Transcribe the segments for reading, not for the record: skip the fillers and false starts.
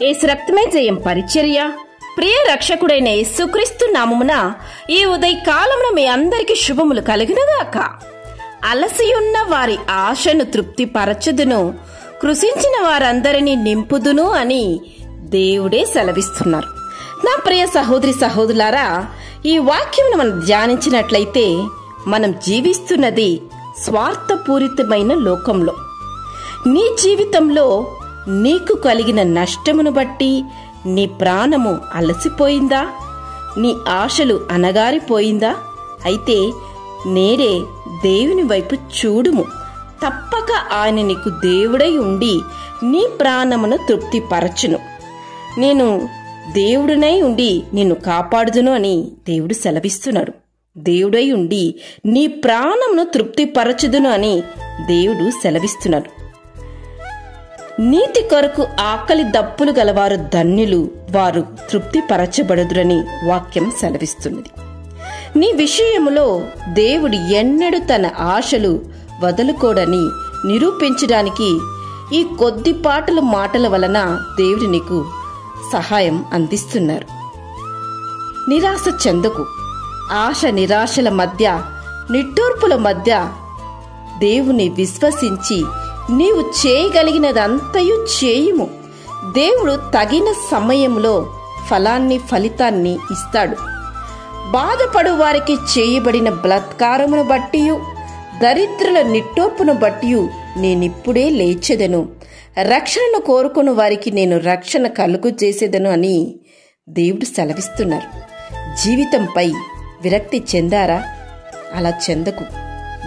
యేసు రక్తమే జయం పరిచర్య. ప్రియ రక్షకుడైన యేసుక్రీస్తు నామమున ఈ ఉదయకాలమున మీ అందరికి శుభములు కలుగునుగాక. అలసియున్న వారి ఆశను తృప్తిపరచుదును, కృషించిన వారందరినీ నింపుదును అని దేవుడే సెలవిస్తున్నారు. నా ప్రియ సహోదరి సహోదరులారా, ఈ వాక్యమును మనం ధ్యానించినట్లయితే మనం జీవిస్తున్నది స్వార్థపూరితమైన లోకంలో. నీ జీవితంలో నీకు కలిగిన నష్టమును బట్టి నీ ప్రాణము అలసిపోయిందా? నీ ఆశలు అణగారిపోయిందా? అయితే నేడే దేవుని వైపు చూడుము. తప్పక ఆయన నీకు దేవుడై ఉండి నీ ప్రాణమును తృప్తిపరచును. నేను దేవుడినై ఉండి నిన్ను కాపాడుదును అని దేవుడు సెలవిస్తున్నాడు. దేవుడై ఉండి నీ ప్రాణమును తృప్తిపరచుదును అని దేవుడు సెలవిస్తున్నాడు. నీతి కొరకు ఆకలి దప్పులు గలవారు ధన్యులు, వారు తృప్తిపరచబడుదురని వాక్యం సెలవిస్తున్నది. నీ విషయములో దేవుడు ఎన్నడూ తన ఆశలు వదులుకోడని నిరూపించడానికి ఈ కొద్దిపాటల మాటల వలన దేవుడు నీకు సహాయం అందిస్తున్నారు. నిరాశ చెందకు. ఆశ నిరాశల మధ్య, నిట్టూర్పుల మధ్య దేవుని విశ్వసించి నీవు చేయగలిగినదంతయు చేయుము. దేవుడు తగిన సమయంలో ఫలితాన్ని ఇస్తాడు. బాధపడు వారికి చేయబడిన బలాత్కారమును బట్టి, దరిద్రుల నిట్టూర్పును బట్టి నేనిప్పుడే లేచెదను. రక్షణను కోరుకుని వారికి నేను రక్షణ కలుగు చేసేదను అని దేవుడు సెలవిస్తున్నారు. జీవితంపై విరక్తి చెందారా? అలా చెందకు.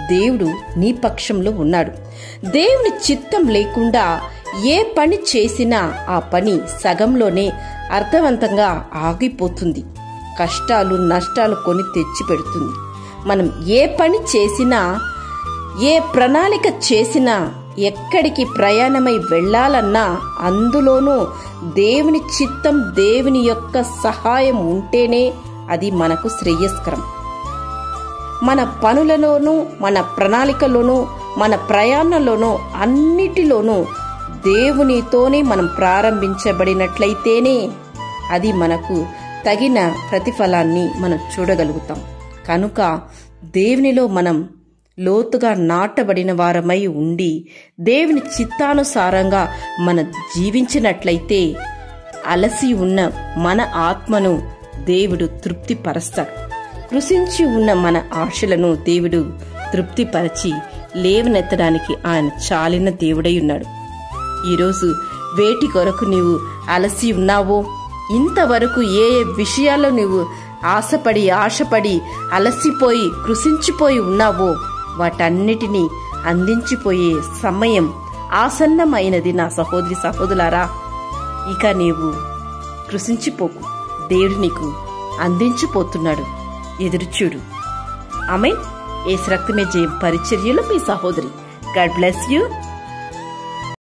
దేవుడు నీ పక్షంలో ఉన్నాడు. దేవుని చిత్తం లేకుండా ఏ పని చేసినా ఆ పని సగంలోనే అర్థవంతంగా ఆగిపోతుంది. కష్టాలు నష్టాలు కొని తెచ్చి పెడుతుంది. మనం ఏ పని చేసినా, ఏ ప్రణాళిక చేసినా, ఎక్కడికి ప్రయాణమై వెళ్లాలన్నా అందులోనూ దేవుని చిత్తం, దేవుని యొక్క సహాయం ఉంటేనే అది మనకు శ్రేయస్కరం. మన పనులలోనూ, మన ప్రణాళికలోనూ, మన ప్రయాణంలోనూ, అన్నిటిలోనూ దేవునితోనే మనం ప్రారంభించబడినట్లయితేనే అది మనకు తగిన ప్రతిఫలాన్ని మనం చూడగలుగుతాం. కనుక దేవునిలో మనం లోతుగా నాటబడిన వారమై ఉండి దేవుని చిత్తానుసారంగా మనం జీవించినట్లయితే అలసి ఉన్న మన ఆత్మను దేవుడు తృప్తిపరుస్తాడు. కృషించి ఉన్న మన ఆశలను దేవుడు తృప్తిపరచి లేవనెత్తడానికి ఆయన చాలిన దేవుడై ఉన్నాడు. ఈరోజు వేటి కొరకు నీవు అలసి ఉన్నావో, ఇంతవరకు ఏ విషయాల్లో నువ్వు ఆశపడి అలసిపోయి కృషించిపోయి ఉన్నావో వాటన్నిటినీ అందించిపోయే సమయం ఆసన్నమైనది. నా సహోదరి సహోదరులారా, ఇక నీవు కృషించిపోకు. దేవుడు నీకు అందించిపోతున్నాడు. ఎదురుచూడు. ఆమేన్. యేసు రక్తమే జయం పరిచర్యలో మీ సహోదరి. God bless you.